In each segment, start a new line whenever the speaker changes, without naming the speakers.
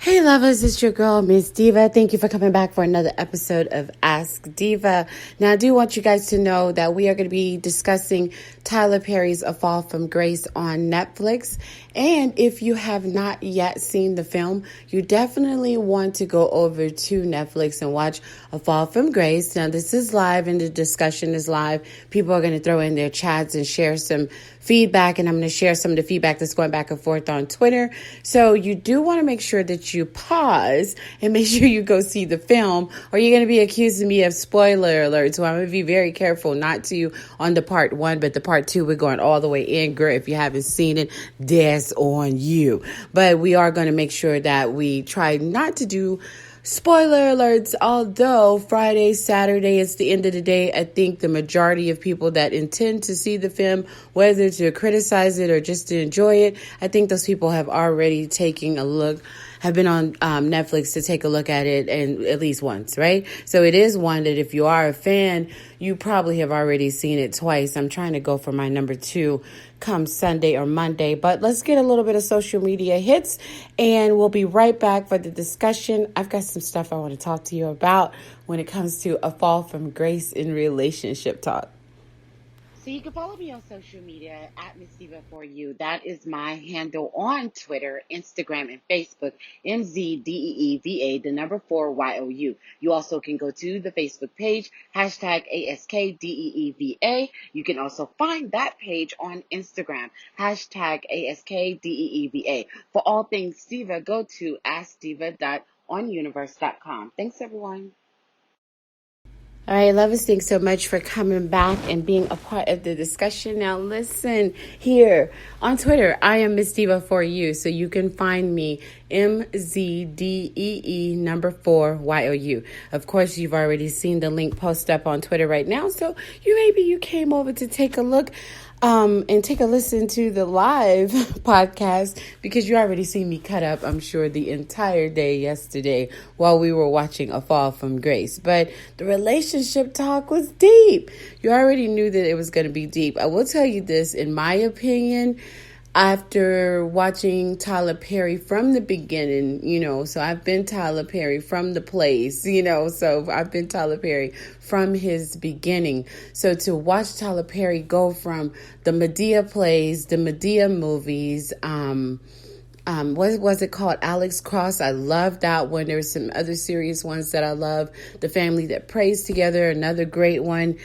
Hey lovers, it's your girl, Miss Diva. Thank you for coming back for another episode of Ask Diva. Now, I do want you guys to know that we are going to be discussing Tyler Perry's A Fall from Grace on Netflix. And if you have not yet seen the film, you definitely want to go over to Netflix and watch A Fall from Grace. Now, this is live and the discussion is live. People are going to throw in their chats and share some feedback, and I'm going to share some of the feedback that's going back and forth on Twitter. So you do want to make sure that you pause and make sure you go see the film, or you're going to be accusing me of spoiler alerts. So I'm going to be very careful not to on the part one, but the part two, we're going all the way in. Girl, if you haven't seen it, that's on you. But we are going to make sure that we try not to do spoiler alerts, although Friday, Saturday, it's the end of the day. I think the majority of people that intend to see the film, whether to criticize it or just to enjoy it, I think those people have already taken a look, have been on Netflix to take a look at it, and at least once, right? So it is one that if you are a fan, you probably have already seen it twice. I'm trying to go for my number 2 come Sunday or Monday, but let's get a little bit of social media hits and we'll be right back for the discussion. I've got some stuff I want to talk to you about when it comes to A Fall from Grace in relationship talk. So you can follow me on social media at Miss Diva for you. That is my handle on Twitter, Instagram, and Facebook, MZDEEVA, the number 4 YOU. You also can go to the Facebook page, hashtag ASKDEEVA. You can also find that page on Instagram, hashtag ASKDEEVA. For all things Diva, go to askdiva.onuniverse.com. Thanks, everyone. All right, lovers, thanks so much for coming back and being a part of the discussion. Now, listen, here on Twitter, I am Miss Diva for you, so you can find me MZDEE number 4 YOU. Of course, you've already seen the link post up on Twitter right now, so maybe you came over to take a look and take a listen to the live podcast because you already seen me cut up, I'm sure, the entire day yesterday while we were watching A Fall from Grace. But the relationship talk was deep. You already knew that it was going to be deep. I will tell you this, in my opinion, after watching Tyler Perry from the beginning, so I've been Tyler Perry from the plays, so I've been Tyler Perry from his beginning. So to watch Tyler Perry go from the Medea plays, the Medea movies, what was it called? Alex Cross. I love that one. There's some other serious ones that I love. The Family That Prays Together, another great one.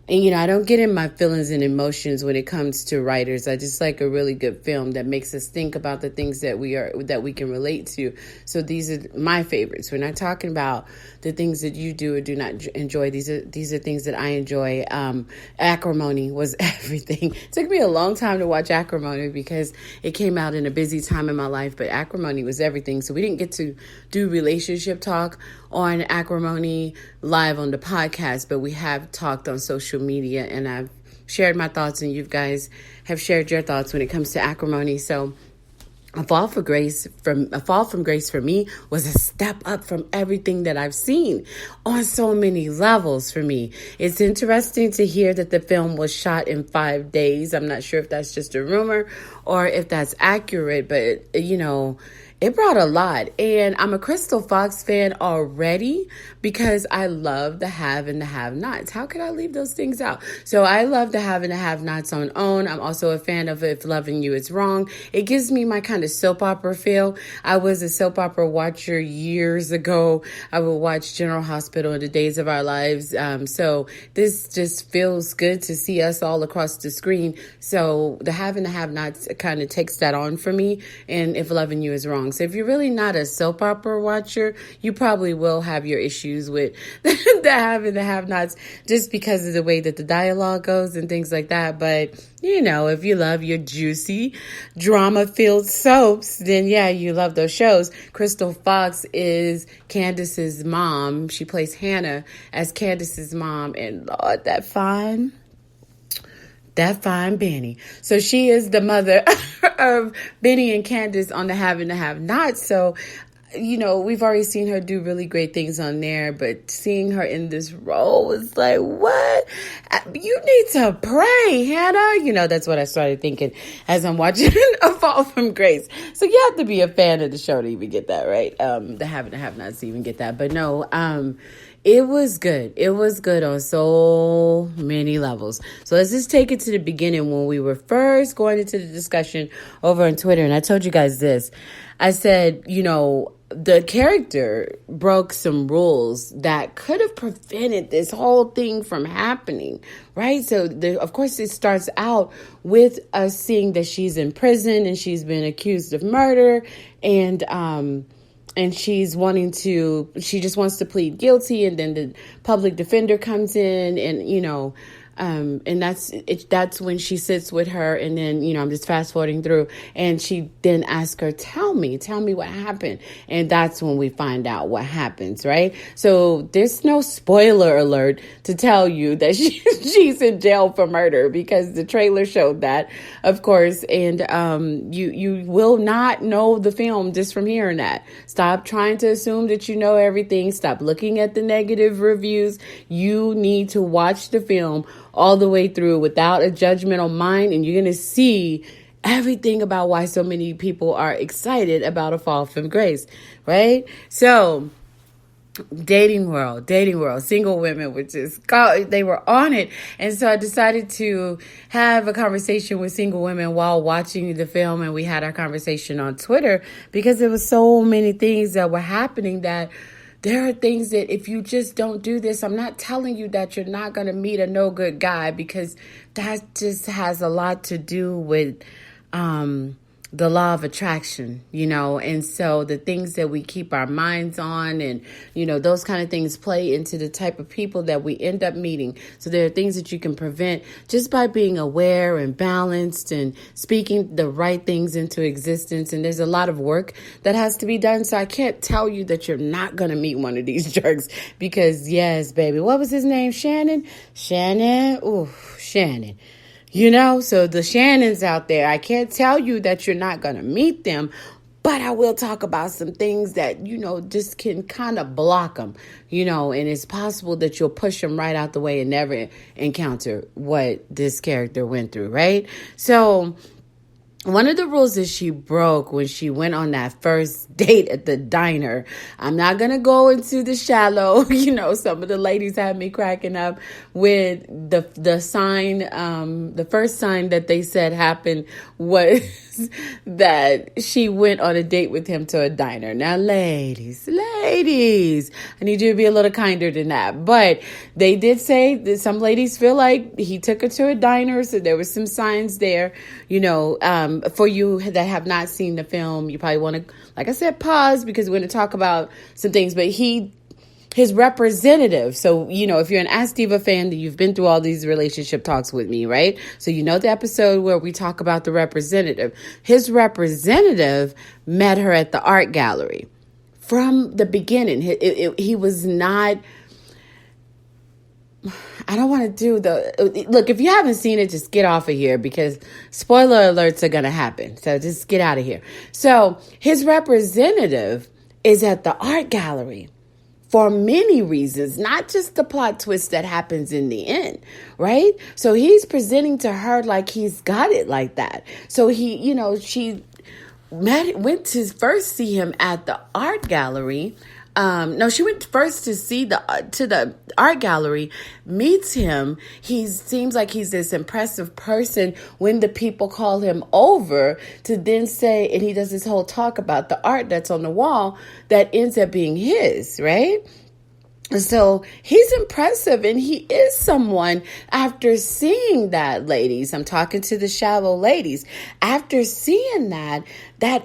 And, I don't get in my feelings and emotions when it comes to writers. I just like a really good film that makes us think about the things that we can relate to. So these are my favorites. We're not talking about the things that you do or do not enjoy. These are things that I enjoy. Acrimony was everything. It took me a long time to watch Acrimony because it came out in a busy time in my life, but Acrimony was everything. So we didn't get to do relationship talk on Acrimony live on the podcast, but we have talked on social media and I've shared my thoughts and you guys have shared your thoughts when it comes to Acrimony. So A Fall from Grace for me was a step up from everything that I've seen on so many levels for me. It's interesting to hear that the film was shot in 5 days. I'm not sure if that's just a rumor or if that's accurate, but it brought a lot. And I'm a Crystal Fox fan already because I love the have and the have-nots. How could I leave those things out? So I love the have and the have-nots on OWN. I'm also a fan of If Loving You Is Wrong. It gives me my kind of soap opera feel. I was a soap opera watcher years ago. I would watch General Hospital in the Days of Our Lives. So this just feels good to see us all across the screen. So the have and the have-nots kind of takes that on for me. And If Loving You Is Wrong. So if you're really not a soap opera watcher, you probably will have your issues with the have and the have-nots just because of the way that the dialogue goes and things like that. But, if you love your juicy, drama-filled soaps, then yeah, you love those shows. Crystal Fox is Candace's mom. She plays Hannah as Candace's mom. And Lord, that fine Benny. So she is the mother of Benny and Candace on the have and the have-nots. So we've already seen her do really great things on there, but seeing her in this role was like, what? You need to pray, Hannah. That's what I started thinking as I'm watching A Fall from Grace. So you have to be a fan of the show to even get that, right? The have-nots to even get that. But no, it was good. It was good on so many levels. So let's just take it to the beginning when we were first going into the discussion over on Twitter. And I told you guys this. I said, the character broke some rules that could have prevented this whole thing from happening, right? So, of course, it starts out with us seeing that she's in prison and she's been accused of murder, and she just wants to plead guilty, and then the public defender comes in, and that's when she sits with her, and then, I'm just fast forwarding through, and she then asks her, tell me what happened. And that's when we find out what happens, right? So there's no spoiler alert to tell you that she's in jail for murder, because the trailer showed that, of course, and you will not know the film just from hearing that. Stop trying to assume that you know everything. Stop looking at the negative reviews. You need to watch the film all the way through without a judgmental mind, and you're going to see everything about why so many people are excited about A Fall from Grace, right? So, dating world, single women, they were on it. And so I decided to have a conversation with single women while watching the film, and we had our conversation on Twitter, because there was so many things that were happening that there are things that if you just don't do this, I'm not telling you that you're not going to meet a no good guy, because that just has a lot to do with the law of attraction, and so the things that we keep our minds on, and, those kind of things play into the type of people that we end up meeting. So there are things that you can prevent just by being aware and balanced and speaking the right things into existence. And there's a lot of work that has to be done. So I can't tell you that you're not going to meet one of these jerks, because yes, baby, what was his name? Shannon. Ooh, Shannon. So the Shannons out there, I can't tell you that you're not going to meet them, but I will talk about some things that, just can kind of block them, and it's possible that you'll push them right out the way and never encounter what this character went through, right? So one of the rules that she broke when she went on that first date at the diner, I'm not going to go into the shallow, some of the ladies had me cracking up with the sign, the first sign that they said happened was that she went on a date with him to a diner. Now, ladies, I need you to be a little kinder than that. But they did say that some ladies feel like he took her to a diner, so there were some signs there, for you that have not seen the film. You probably want to, like I said, pause, because we're going to talk about some things. But his representative. So, if you're an Ask Diva fan, you've been through all these relationship talks with me, right? So, the episode where we talk about the representative. His representative met her at the art gallery. From the beginning, he was not... I don't want to do look, if you haven't seen it, just get off of here, because spoiler alerts are going to happen. So just get out of here. So his representative is at the art gallery for many reasons, not just the plot twist that happens in the end, right? So he's presenting to her like he's got it like that. So she went to first see him at the art gallery. No, she went first to the art gallery, meets him. He seems like he's this impressive person when the people call him over to then say, and he does this whole talk about the art that's on the wall that ends up being his, right? So he's impressive, and he is someone, after seeing that, ladies, I'm talking to the shallow ladies, after seeing that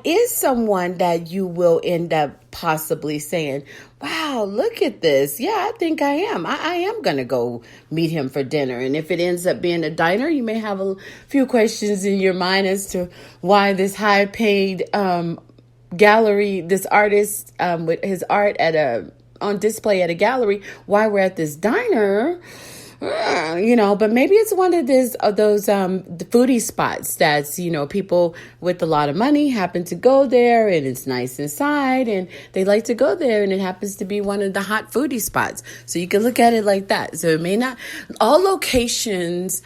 is someone that you will end up possibly saying, wow, look at this. Yeah, I think I am. I am going to go meet him for dinner. And if it ends up being a diner, you may have a few questions in your mind as to why this high-paid gallery, this artist with his art on display at a gallery, why we're at this diner. But maybe it's one of those the foodie spots that's, people with a lot of money happen to go there, and it's nice inside and they like to go there, and it happens to be one of the hot foodie spots. So you can look at it like that. So it may not, all locations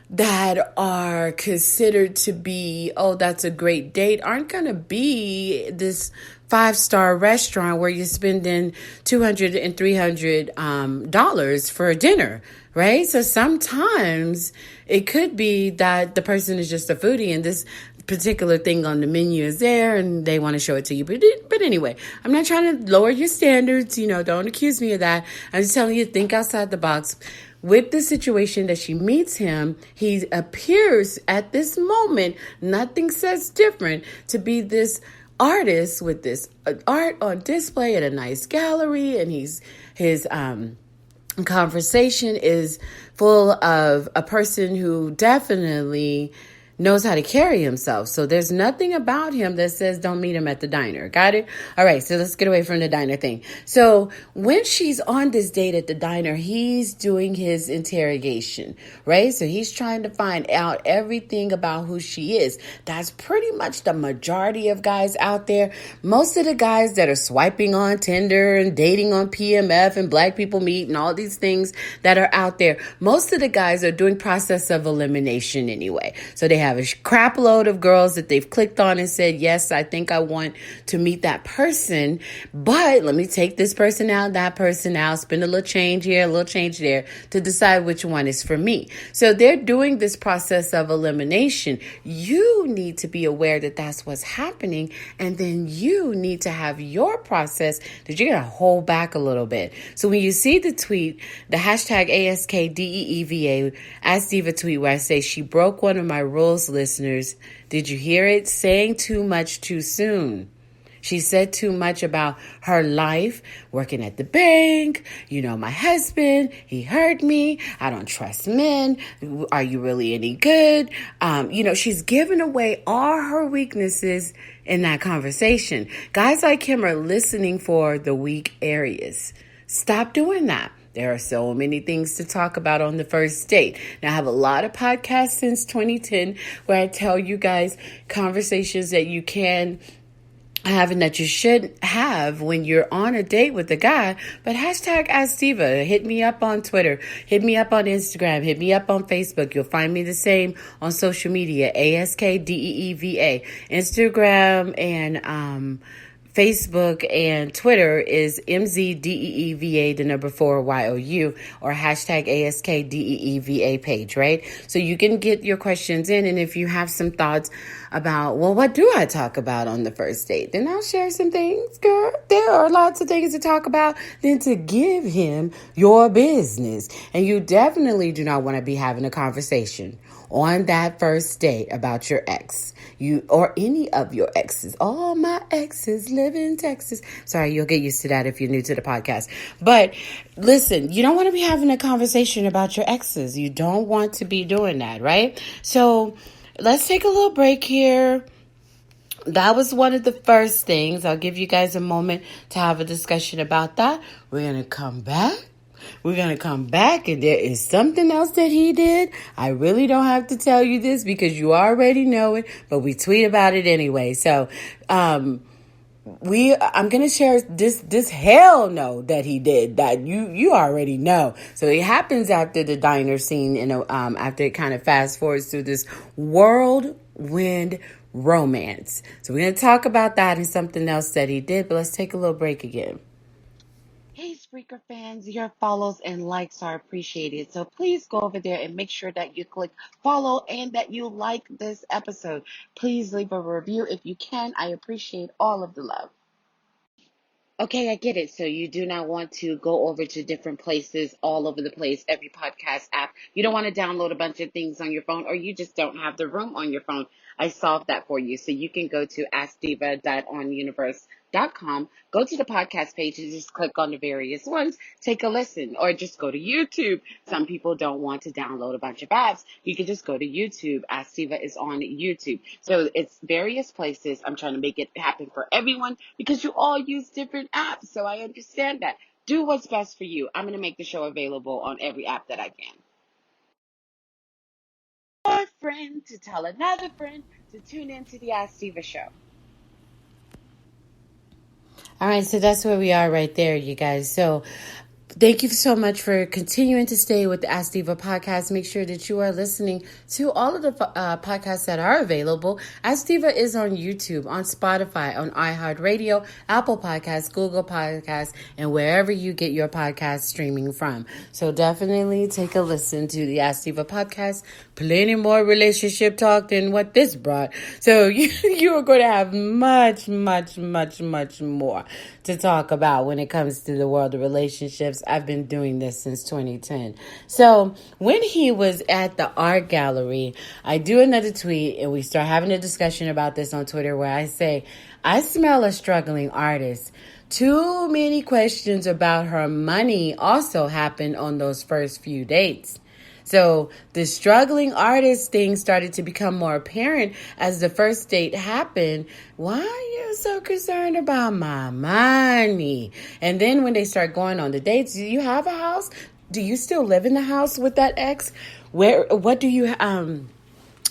that are considered to be, oh, that's a great date, aren't going to be this 5-star restaurant where you're spending $200 and $300 for a dinner, right? So sometimes it could be that the person is just a foodie and this particular thing on the menu is there and they want to show it to you. But anyway, I'm not trying to lower your standards. Don't accuse me of that. I'm just telling you, think outside the box. With the situation that she meets him, he appears at this moment, nothing says different, to be this artist with this art on display at a nice gallery, and his conversation is full of a person who definitely knows how to carry himself. So there's nothing about him that says don't meet him at the diner. Got it? All right, so let's get away from the diner thing. So when she's on this date at the diner, he's doing his interrogation, right? So he's trying to find out everything about who she is. That's pretty much the majority of guys out there. Most of the guys that are swiping on Tinder and dating on PMF and Black People Meet and all these things that are out there, most of the guys are doing process of elimination anyway. So they have a crap load of girls that they've clicked on and said, yes, I think I want to meet that person, but let me take this person out, that person out, spend a little change here, a little change there to decide which one is for me. So they're doing this process of elimination. You need to be aware that that's what's happening, and then you need to have your process that you're going to hold back a little bit. So when you see the tweet, the hashtag ASKDEEVA, Ask Diva tweet where I say she broke one of my rules, listeners. Did you hear it? Saying too much too soon. She said too much about her life, working at the bank, my husband, he hurt me, I don't trust men, are you really any good? She's giving away all her weaknesses in that conversation. Guys like him are listening for the weak areas. Stop doing that. There are so many things to talk about on the first date. Now, I have a lot of podcasts since 2010 where I tell you guys conversations that you can have and that you should have when you're on a date with a guy. But hashtag Ask Diva. Hit me up on Twitter. Hit me up on Instagram. Hit me up on Facebook. You'll find me the same on social media. ASKDEEVA. Instagram and Facebook and Twitter is MZDEEVA, the number 4YOU, or hashtag ASKDEEVA page, right? So you can get your questions in. And if you have some thoughts about, well, what do I talk about on the first date? Then I'll share some things, girl. There are lots of things to talk about than to give him your business. And you definitely do not want to be having a conversation on that first date about your ex, or any of your exes. All my exes live in Texas. Sorry, you'll get used to that if you're new to the podcast. But listen, you don't want to be having a conversation about your exes. You don't want to be doing that, right? So let's take a little break here. That was one of the first things. I'll give you guys a moment to have a discussion about that. We're going to come back. And there is something else that he did. I really don't have to tell you this because you already know it, but we tweet about it anyway. So, I'm going to share this hell no that he did that you already know. So it happens after the diner scene, after it kind of fast forwards through this whirlwind romance. So we're going to talk about that and something else that he did, but let's take a little break again. Hey, Spreaker fans, your follows and likes are appreciated. So please go over there and make sure that you click follow and that you like this episode. Please leave a review if you can. I appreciate all of the love. Okay, I get it. So you do not want to go over to different places all over the place, every podcast app. You don't want to download a bunch of things on your phone, or you just don't have the room on your phone. I solved that for you. So you can go to askdiva.onuniverse.com, go to the podcast page and just click on the various ones, take a listen, or just go to YouTube. Some people don't want to download a bunch of apps. You can just go to YouTube. Ask Diva is on YouTube. So it's various places. I'm trying to make it happen for everyone because you all use different apps. So I understand that. Do what's best for you. I'm going to make the show available on every app that I can. friend to tell another friend to tune into the Ask Diva show. All right, so that's where we are right there, you guys. So thank you so much for continuing to stay with the Ask Diva podcast. Make sure that you are listening to all of the podcasts that are available. Ask Diva is on YouTube, on Spotify, on iHeartRadio, Apple Podcasts, Google Podcasts, and wherever you get your podcast streaming from. So definitely take a listen to the Ask Diva podcast. Plenty more relationship talk than what this brought. So you are going to have much, much, much, much more to talk about when it comes to the world of relationships. I've been doing this since 2010. So when he was at the art gallery, I do another tweet and we start having a discussion about this on Twitter where I say, I smell a struggling artist. Too many questions about her money also happened on those first few dates. So the struggling artist thing started to become more apparent as the first date happened. Why are you so concerned about my money? And then when they start going on the dates, do you have a house? Do you still live in the house with that ex? Where do you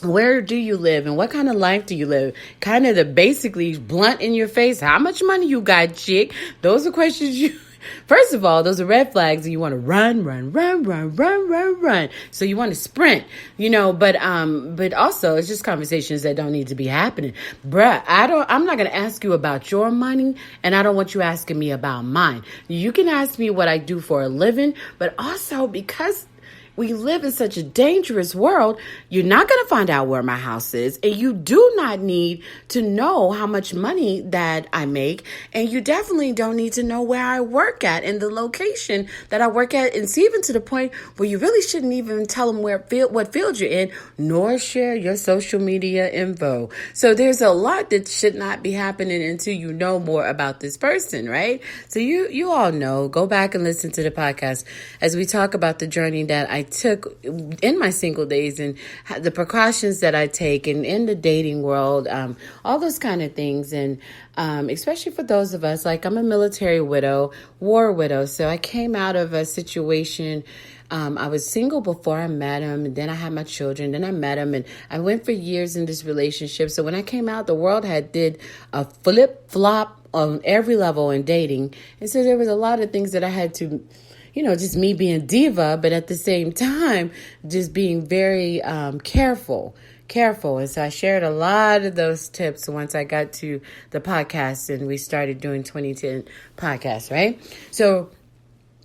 live and what kind of life do you live? Kind of the basically blunt in your face. How much money you got, chick? Those are questions first of all, those are red flags and you want to run. So you want to sprint, but also it's just conversations that don't need to be happening. Bruh, I'm not going to ask you about your money and I don't want you asking me about mine. You can ask me what I do for a living, but also because we live in such a dangerous world, you're not going to find out where my house is. And you do not need to know how much money that I make. And you definitely don't need to know where I work at and the location that I work at. And it's even to the point where you really shouldn't even tell them what field you're in, nor share your social media info. So there's a lot that should not be happening until you know more about this person, right? So you all know, go back and listen to the podcast as we talk about the journey that I took in my single days and the precautions that I take and in the dating world, all those kind of things. And especially for those of us, like I'm a military widow, war widow. So I came out of a situation. I was single before I met him, and then I had my children, then I met him, and I went for years in this relationship. So when I came out, the world had did a flip flop on every level in dating. And so there was a lot of things that I had to just me being diva, but at the same time, just being very careful. And so I shared a lot of those tips once I got to the podcast and we started doing 2010 podcasts, right? So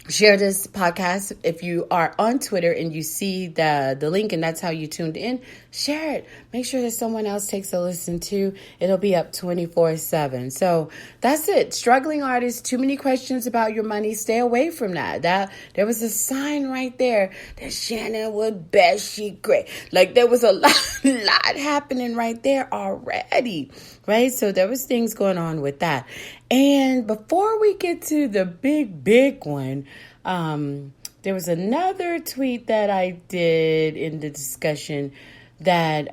share this podcast. If you are on Twitter and you see the link and that's how you tuned in, share it. Make sure that someone else takes a listen too. It'll be up 24/7. So that's it. Struggling artists, too many questions about your money. Stay away from that. There was a sign right there that Shannon would bet she great. Like there was a lot happening right there already, right? So there was things going on with that. And before we get to the big one, there was another tweet that I did in the discussion that,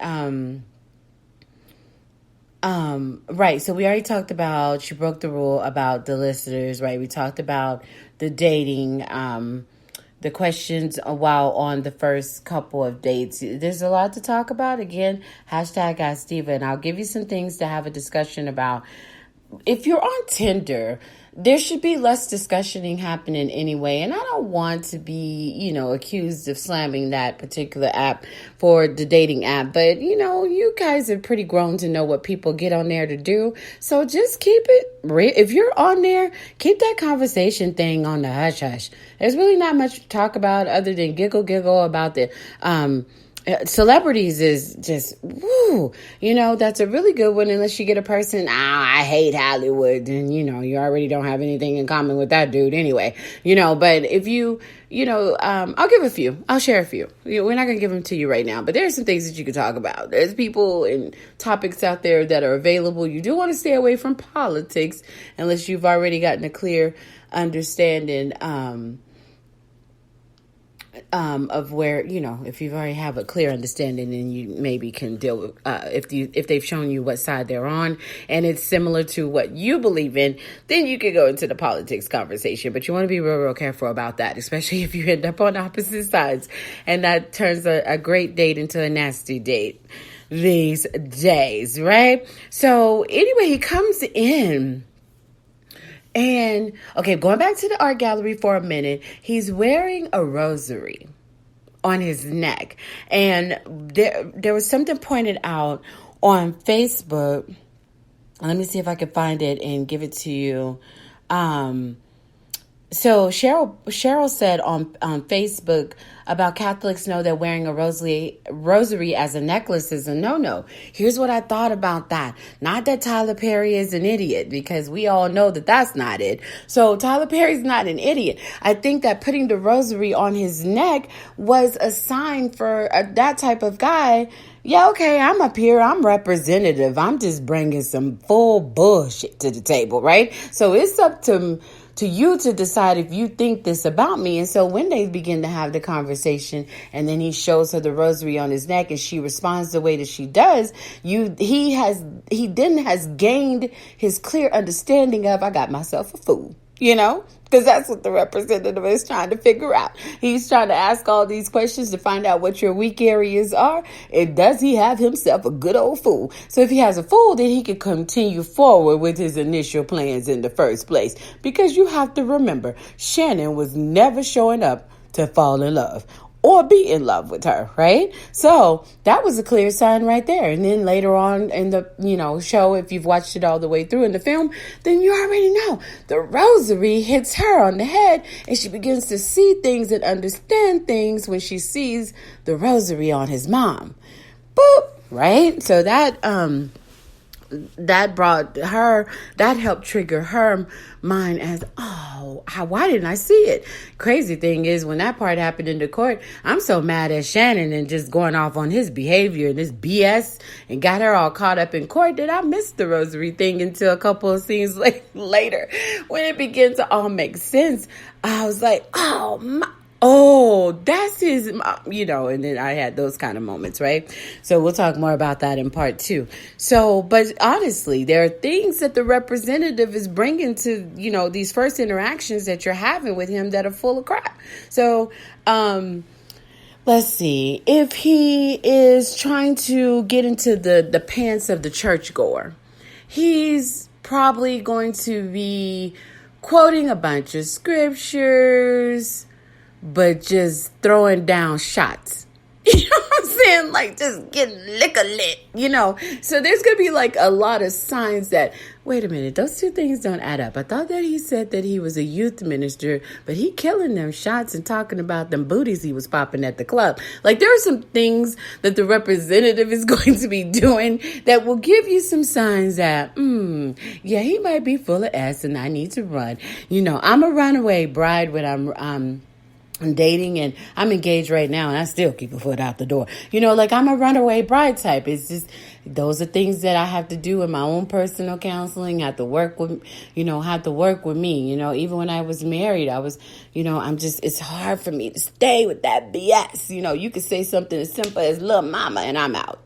right. So we already talked about, she broke the rule about the listeners, right? We talked about the dating, the questions while on the first couple of dates. There's a lot to talk about. Again, hashtag Ask Diva, and I'll give you some things to have a discussion about. If you're on Tinder, there should be less discussioning happening anyway. And I don't want to be, accused of slamming that particular app for the dating app. But, you guys are pretty grown to know what people get on there to do. So just keep it real. If you're on there, keep that conversation thing on the hush hush. There's really not much to talk about other than giggle about the, celebrities is just, woo, that's a really good one unless you get a person, I hate Hollywood, and, you already don't have anything in common with that dude anyway, but if you, I'll give a few, I'll share a few. We're not going to give them to you right now, but there's some things that you can talk about. There's people and topics out there that are available. You do want to stay away from politics unless you've already gotten a clear understanding, of where, if you've already have a clear understanding, then you maybe can deal with, if they've shown you what side they're on and it's similar to what you believe in, then you could go into the politics conversation. But you want to be real careful about that, especially if you end up on opposite sides. And that turns a great date into a nasty date these days, right? So anyway, he comes in. And, okay, going back to the art gallery for a minute, he's wearing a rosary on his neck. And there was something pointed out on Facebook. Let me see if I can find it and give it to you. So Cheryl said on Facebook about Catholics know that wearing a rosary as a necklace is a no-no. Here's what I thought about that. Not that Tyler Perry is an idiot, because we all know that that's not it. So Tyler Perry's not an idiot. I think that putting the rosary on his neck was a sign for that type of guy. Yeah, okay, I'm up here. I'm representative. I'm just bringing some full bullshit to the table, right? So it's up to you to decide if you think this about me. And so when they begin to have the conversation and then he shows her the rosary on his neck and she responds the way that she does, he then has gained his clear understanding of, I got myself a fool, because that's what the representative is trying to figure out. He's trying to ask all these questions to find out what your weak areas are. And does he have himself a good old fool? So if he has a fool, then he can continue forward with his initial plans in the first place. Because you have to remember, Shannon was never showing up to fall in love or be in love with her, right? So that was a clear sign right there. And then later on in the, show, if you've watched it all the way through in the film, then you already know the rosary hits her on the head and she begins to see things and understand things when she sees the rosary on his mom. Boop, right? So that helped trigger her mind as, why didn't I see it? Crazy thing is, when that part happened in the court, I'm so mad at Shannon and just going off on his behavior and his BS and got her all caught up in court that I missed the rosary thing until a couple of scenes later when it began to all make sense. I was like, that's his, and then I had those kind of moments, right? So we'll talk more about that in part 2. So, but honestly, there are things that the representative is bringing to, these first interactions that you're having with him that are full of crap. So, let's see. If he is trying to get into the pants of the churchgoer, he's probably going to be quoting a bunch of scriptures, but just throwing down shots. You know what I'm saying? Like just getting liquor lit, So there's going to be a lot of signs that, wait a minute, those two things don't add up. I thought that he said that he was a youth minister, but he killing them shots and talking about them booties he was popping at the club. There are some things that the representative is going to be doing that will give you some signs that, he might be full of ass and I need to run. I'm a runaway bride when I'm dating and I'm engaged right now and I still keep a foot out the door. I'm a runaway bride type. It's just, those are things that I have to do in my own personal counseling, have to work with me. Even when I was married, I was, it's hard for me to stay with that BS. You could say something as simple as little mama and I'm out,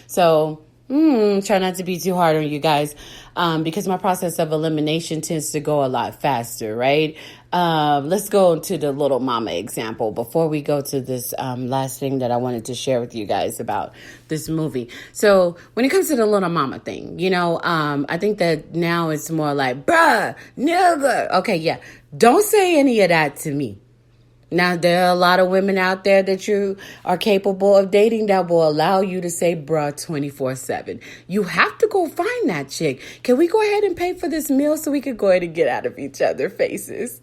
So, try not to be too hard on you guys, because my process of elimination tends to go a lot faster, right? Let's go to the little mama example before we go to this last thing that I wanted to share with you guys about this movie. So when it comes to the little mama thing, I think that now it's more like, bruh, nigga. Okay, yeah. Don't say any of that to me. Now, there are a lot of women out there that you are capable of dating that will allow you to say bruh 24/7. You have to go find that chick. Can we go ahead and pay for this meal so we could go ahead and get out of each other's faces?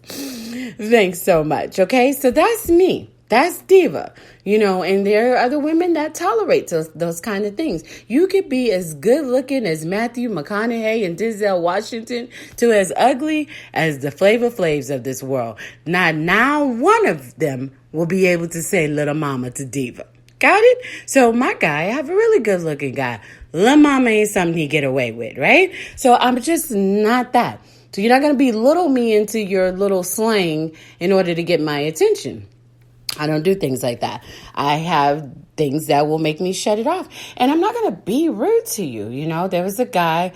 Thanks so much. Okay, so that's me. That's diva, and there are other women that tolerate those kind of things. You could be as good looking as Matthew McConaughey and Denzel Washington to as ugly as the Flavor Flavs of this world. Not now one of them will be able to say little mama to diva. Got it? So my guy, I have a really good looking guy. Little mama ain't something he get away with, right? So I'm just not that. So you're not going to belittle me into your little slang in order to get my attention. I don't do things like that. I have things that will make me shut it off. And I'm not going to be rude to you. You know, there was a guy,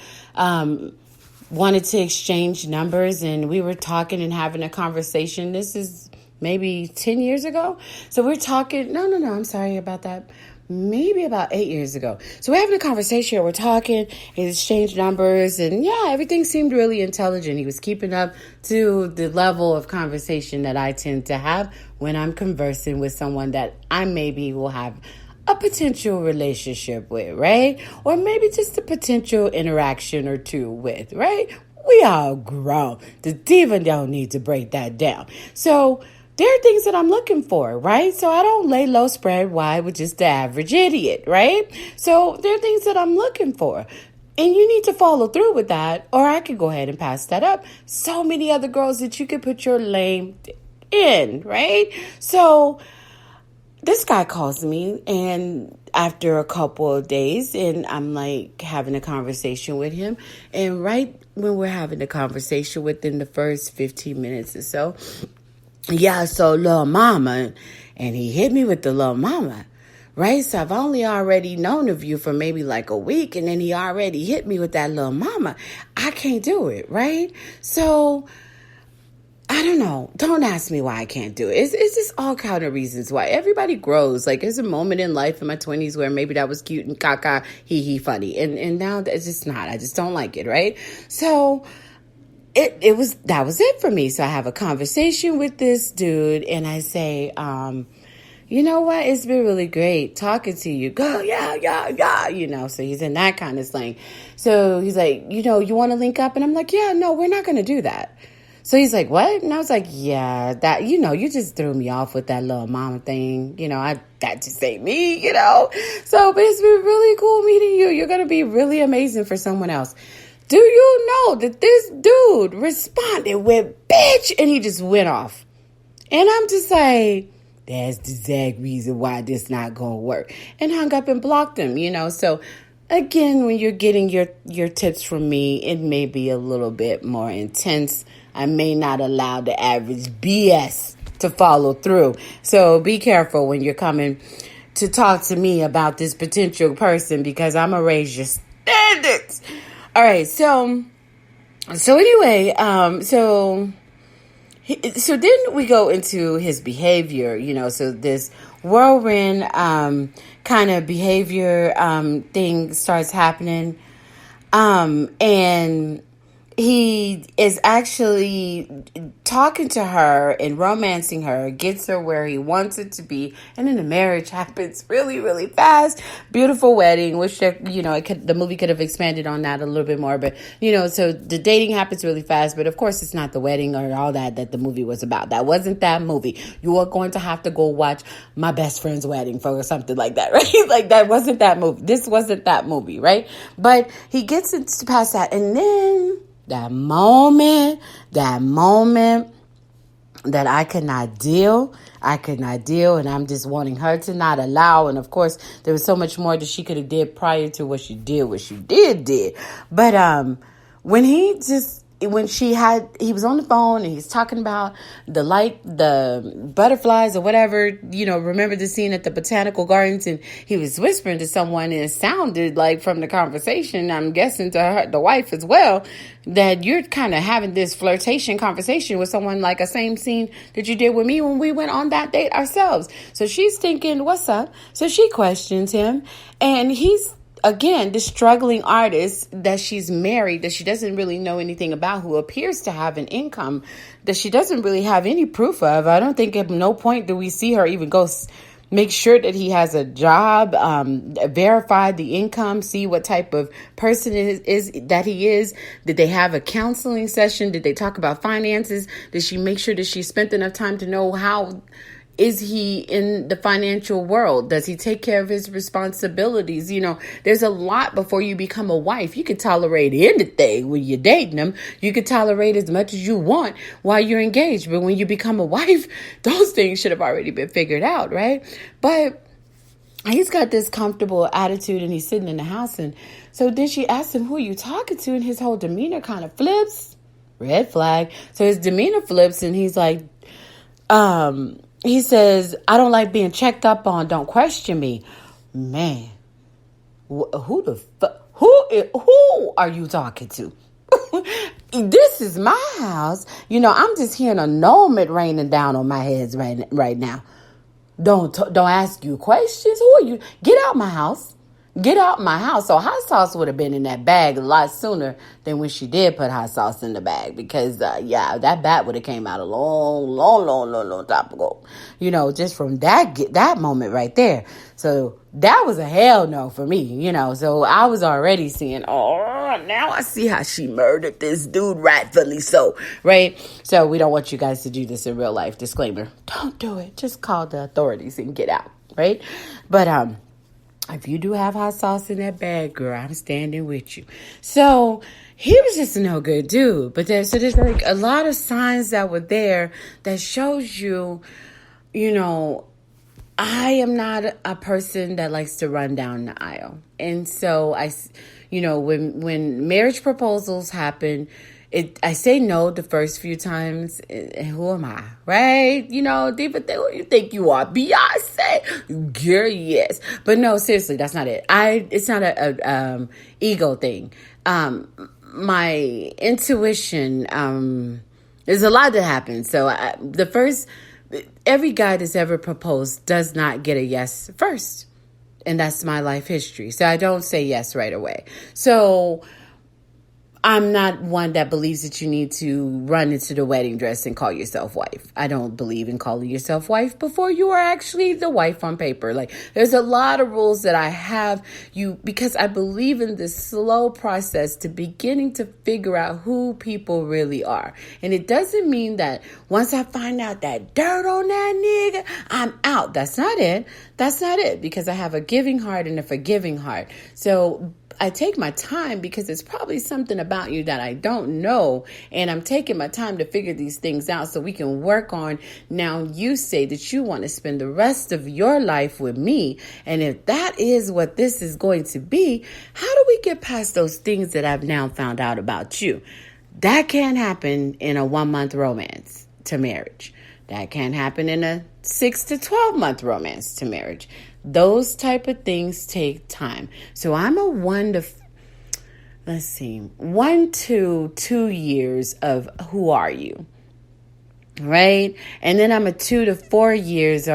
wanted to exchange numbers, and we were talking and having a conversation. This is maybe 10 years ago. So we're talking. No, I'm sorry about that. Maybe about 8 years ago. So we're having a conversation. We're talking, he exchanged numbers, and yeah, everything seemed really intelligent. He was keeping up to the level of conversation that I tend to have when I'm conversing with someone that I maybe will have a potential relationship with, right? Or maybe just a potential interaction or two with, right? We all grown. The diva don't need to break that down. So there are things that I'm looking for, right? So I don't lay low, spread wide with just the average idiot, right? So there are things that I'm looking for. And you need to follow through with that, or I could go ahead and pass that up. So many other girls that you could put your lame in, right? So this guy calls me, and after a couple of days, and I'm like having a conversation with him. And right when we're having the conversation, within the first 15 minutes or so, yeah, so little mama, and he hit me with the little mama, right? So I've only already known of you for maybe like a week, and then he already hit me with that little mama. I can't do it, right? So I don't know. Don't ask me why I can't do it. It's just all kind of reasons why. Everybody grows. Like, there's a moment in life in my 20s where maybe that was cute and caca, hee funny. And now it's just not. I just don't like it, right? So that was it for me. So I have a conversation with this dude, and I say, you know what? It's been really great talking to you. Go, yeah. You know, so he's in that kind of slang. So he's like, you know, you want to link up? And I'm like, yeah, no, we're not going to do that. So he's like, what? And I was like, yeah, that, you know, you just threw me off with that little mama thing. You know, that just ain't me, you know. So, but it's been really cool meeting you. You're going to be really amazing for someone else. Do you know that this dude responded with, bitch, and he just went off. And I'm just like, that's the exact reason why this not going to work. And hung up and blocked him, you know. So, again, when you're getting your tips from me, it may be a little bit more intense. I may not allow the average BS to follow through. So be careful when you're coming to talk to me about this potential person, because I'm going to raise your standards. All right. So anyway, so then we go into his behavior, you know, so this whirlwind kind of behavior thing starts happening. And he is actually talking to her and romancing her, gets her where he wants it to be, and then the marriage happens really, really fast. Beautiful wedding, which, you know, the movie could have expanded on that a little bit more, but, you know, so the dating happens really fast, but of course it's not the wedding or all that the movie was about. That wasn't that movie. You are going to have to go watch My Best Friend's Wedding or something like that, right? Like, that wasn't that movie. This wasn't that movie, right? But he gets it past that, and then that moment that I could not deal, and I'm just wanting her to not allow. And of course, there was so much more that she could have did prior to what she did. But when he was on the phone and he's talking about the butterflies or whatever, you know, remember the scene at the botanical gardens, and he was whispering to someone, and it sounded like from the conversation, I'm guessing to her, the wife as well, that you're kind of having this flirtation conversation with someone, like a same scene that you did with me when we went on that date ourselves. So she's thinking, what's up? So she questions him, and he's, again, the struggling artist that she's married, that she doesn't really know anything about, who appears to have an income that she doesn't really have any proof of. I don't think at no point do we see her even go make sure that he has a job, verify the income, see what type of person is that he is. Did they have a counseling session? Did they talk about finances? Did she make sure that she spent enough time to know how is he in the financial world? Does he take care of his responsibilities? You know, there's a lot before you become a wife. You can tolerate anything when you're dating them. You can tolerate as much as you want while you're engaged. But when you become a wife, those things should have already been figured out, right? But he's got this comfortable attitude, and he's sitting in the house. And so then she asks him, who are you talking to? And his whole demeanor kind of flips. Red flag. So his demeanor flips, and he's like, He says, I don't like being checked up on. Don't question me. Man, who are you talking to? This is my house. I'm just hearing a annulment raining down on my head right now. Don't ask you questions. Who are you? Get out my house. Get out my house. So hot sauce would have been in that bag a lot sooner than when she did put hot sauce in the bag, because that bat would have came out a long time ago. Just from that moment right there. So that was a hell no for me. So I was already seeing, now I see how she murdered this dude, rightfully so, right? So we don't want you guys to do this in real life. Disclaimer: don't do it. Just call the authorities and get out, right? But if you do have hot sauce in that bag, girl, I'm standing with you. So he was just a no good dude. But there's like a lot of signs that were there that shows you, I am not a person that likes to run down the aisle. And so when marriage proposals happen, I say no the first few times. And who am I, right? Diva, who you think you are? Beyonce? Girl, yes. But no, seriously, that's not it. It's not a ego thing. My intuition, there's a lot that happens. So every guy that's ever proposed does not get a yes first. And that's my life history. So I don't say yes right away. So I'm not one that believes that you need to run into the wedding dress and call yourself wife. I don't believe in calling yourself wife before you are actually the wife on paper. Like, there's a lot of rules that I have because I believe in this slow process to beginning to figure out who people really are. And it doesn't mean that once I find out that dirt on that nigga, I'm out. That's not it. That's not it, because I have a giving heart and a forgiving heart. So I take my time, because it's probably something about you that I don't know. And I'm taking my time to figure these things out so we can work on. Now, you say that you want to spend the rest of your life with me. And if that is what this is going to be, how do we get past those things that I've now found out about you? That can't happen in a 1-month romance to marriage. That can't happen in a 6 to 12-month romance to marriage. Those type of things take time. So I'm a 1 to 2 years of who are you, right? And then I'm a 2 to 4 years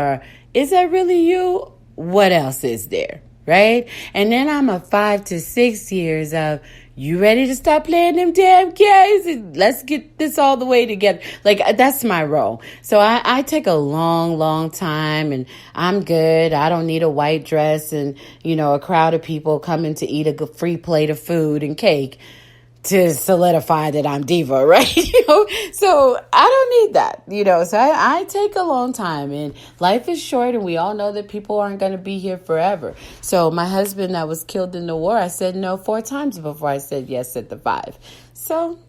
is that really you? What else is there, right? And then I'm a 5 to 6 years of, you ready to stop playing them damn games? Let's get this all the way together. Like, that's my role. So I take a long time, and I'm good. I don't need a white dress and, a crowd of people coming to eat a free plate of food and cake to solidify that I'm diva, right? So I don't need that, so I take a long time, and life is short, and we all know that people aren't going to be here forever. So my husband that was killed in the war, I said no 4 times before I said yes at the 5. So,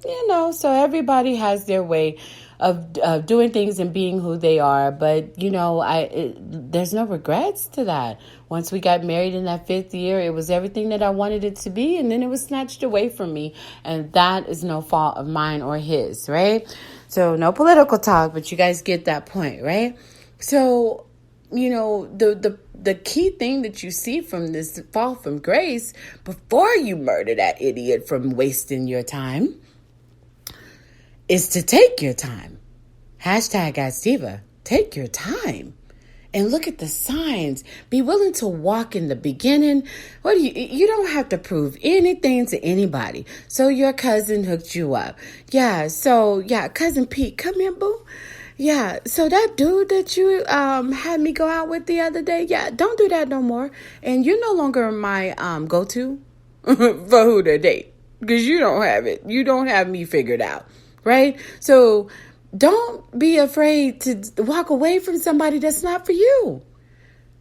so everybody has their way of doing things and being who they are. But, there's no regrets to that. Once we got married in that 5th year, it was everything that I wanted it to be. And then it was snatched away from me. And that is no fault of mine or his, right? So no political talk, but you guys get that point, right? So, the key thing that you see from this fall from grace, before you murder that idiot from wasting your time, is to take your time. #AskDiva. Take your time and look at the signs. Be willing to walk in the beginning. You don't have to prove anything to anybody. So your cousin hooked you up. Cousin Pete, come here, boo. Yeah, so that dude that you had me go out with the other day, don't do that no more. And you're no longer my go-to for who to date, because you don't have it. You don't have me figured out, right? So don't be afraid to walk away from somebody that's not for you.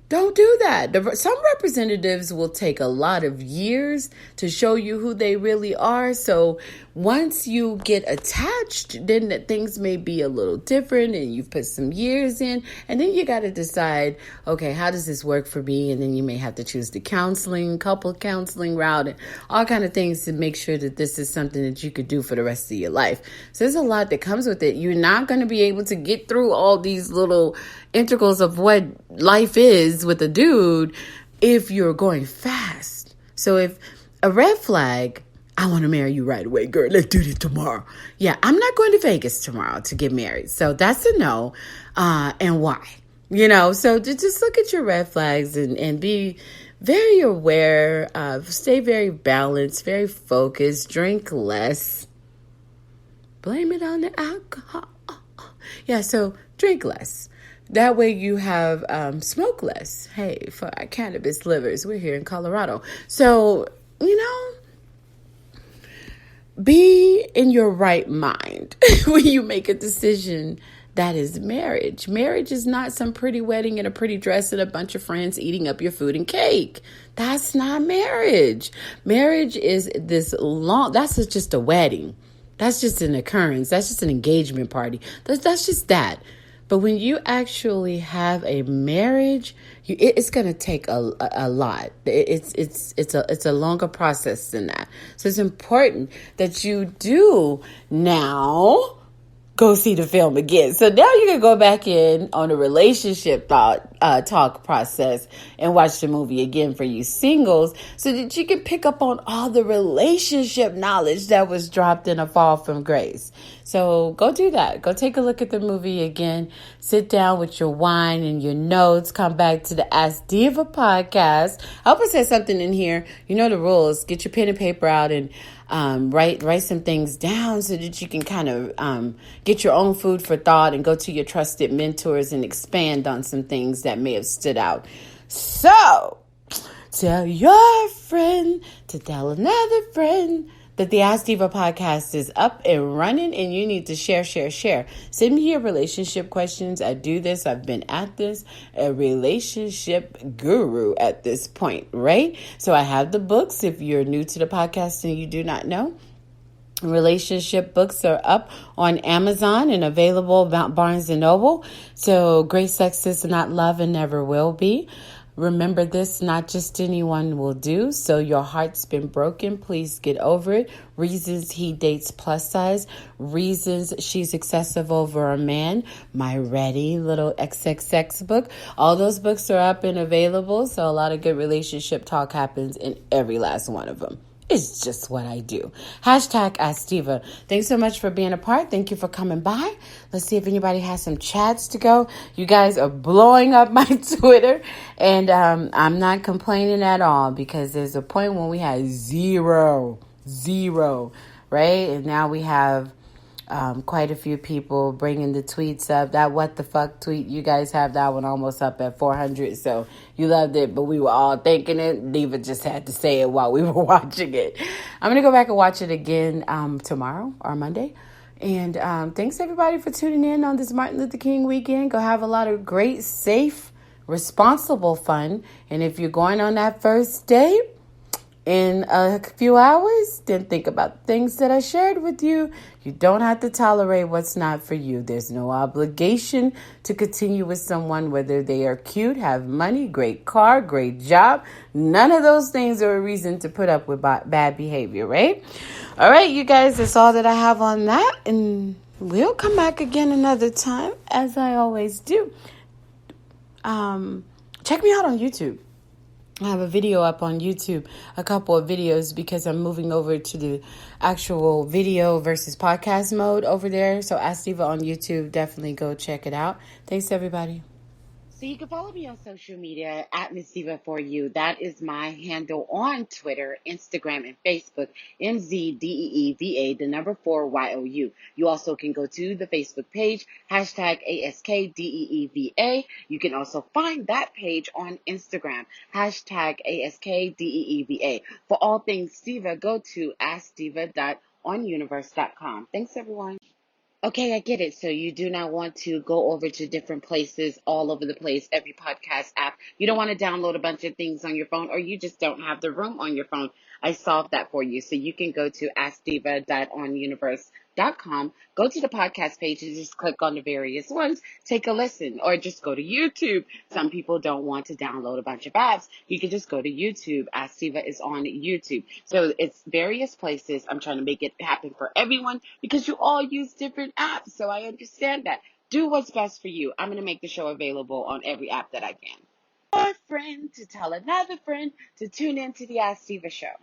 Don't do that. Some representatives will take a lot of years to show you who they really are. So once you get attached, then things may be a little different and you've put some years in. And then you got to decide, okay, how does this work for me? And then you may have to choose the couple counseling route and all kind of things to make sure that this is something that you could do for the rest of your life. So there's a lot that comes with it. You're not going to be able to get through all these little integrals of what life is with a dude if you're going fast. So if a red flag, I want to marry you right away, girl. Let's do this tomorrow. Yeah, I'm not going to Vegas tomorrow to get married. So that's a no. And why? So just look at your red flags and be very aware, stay very balanced, very focused, drink less. Blame it on the alcohol. Yeah, so drink less. That way you have smoke less. Hey, for our cannabis livers, we're here in Colorado. So, be in your right mind when you make a decision that is marriage. Marriage is not some pretty wedding in a pretty dress and a bunch of friends eating up your food and cake. That's not marriage. Marriage is that's just a wedding. That's just an occurrence. That's just an engagement party. That's just that. But when you actually have a marriage, it's going to take a lot. It's a longer process than that. So it's important that you do now go see the film again. So now you can go back in on a relationship talk process and watch the movie again for you singles so that you can pick up on all the relationship knowledge that was dropped in A Fall from Grace. So go do that. Go take a look at the movie again. Sit down with your wine and your notes. Come back to the Ask Diva podcast. I hope I said something in here. You know the rules. Get your pen and paper out and write some things down so that you can kind of get your own food for thought and go to your trusted mentors and expand on some things that may have stood out. So tell your friend to tell another friend that the Ask Diva podcast is up and running and you need to share. Send me your relationship questions. I do this. I've been at this, a relationship guru at this point, right? So I have the books. If you're new to the podcast and you do not know, relationship books are up on Amazon and available at Barnes & Noble. So Great Sex is Not Love and Never Will Be. Remember this, not just anyone will do. So your heart's been broken. Please get over it. Reasons he dates plus size. Reasons she's excessive over a man. My Ready little XXX book. All those books are up and available. So a lot of good relationship talk happens in every last one of them. It's just what I do. Hashtag Ask Diva. Thanks so much for being a part. Thank you for coming by. Let's see if anybody has some chats to go. You guys are blowing up my Twitter. And I'm not complaining at all because there's a point when we had zero, right? And now we have quite a few people bringing the tweets up. That what the fuck tweet, you guys have that one almost up at 400. So you loved it, but we were all thinking it. Diva just had to say it while we were watching it. I'm going to go back and watch it again tomorrow or Monday. And thanks everybody for tuning in on this Martin Luther King weekend. Go have a lot of great, safe, responsible fun. And if you're going on that first date in a few hours, then think about things that I shared with you. You don't have to tolerate what's not for you. There's no obligation to continue with someone, whether they are cute, have money, great car, great job. None of those things are a reason to put up with bad behavior, right? All right, you guys, that's all that I have on that. And we'll come back again another time, as I always do. Check me out on YouTube. I have a video up on YouTube, a couple of videos, because I'm moving over to the actual video versus podcast mode over there. So Ask Diva on YouTube, definitely go check it out. Thanks, everybody. So you can follow me on social media at Miss Diva for you. That is my handle on Twitter, Instagram, and Facebook, MZDEEVA, the number 4YOU. You also can go to the Facebook page, hashtag ASKDEEVA. You can also find that page on Instagram, hashtag ASKDEEVA. For all things Diva, go to askdiva.onuniverse.com. Thanks, everyone. Okay, I get it. So you do not want to go over to different places all over the place, every podcast app. You don't want to download a bunch of things on your phone, or you just don't have the room on your phone. I solved that for you. So you can go to askdiva.onuniverse.com, go to the podcast page and just click on the various ones, take a listen, or just go to YouTube. Some people don't want to download a bunch of apps. You can just go to YouTube. Ask Diva is on YouTube. So it's various places. I'm trying to make it happen for everyone because you all use different apps. So I understand that. Do what's best for you. I'm going to make the show available on every app that I can. For a friend to tell another friend to tune in to the Ask Diva show.